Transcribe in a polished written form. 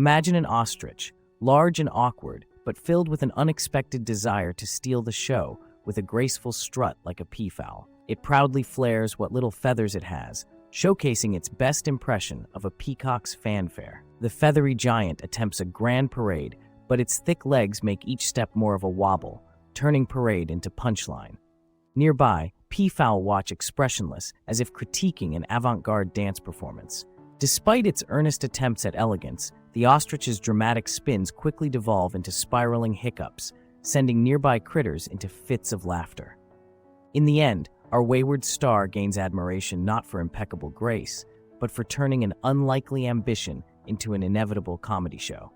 Imagine an ostrich, large and awkward, but filled with an unexpected desire to steal the show with a graceful strut like a peafowl. It proudly flares what little feathers it has, showcasing its best impression of a peacock's fanfare. The feathery giant attempts a grand parade, but its thick legs make each step more of a wobble, turning parade into punchline. Nearby, peafowl watch expressionless, as if critiquing an avant-garde dance performance. Despite its earnest attempts at elegance, the ostrich's dramatic spins quickly devolve into spiraling hiccups, sending nearby critters into fits of laughter. In the end, our wayward star gains admiration not for impeccable grace, but for turning an unlikely ambition into an inevitable comedy show.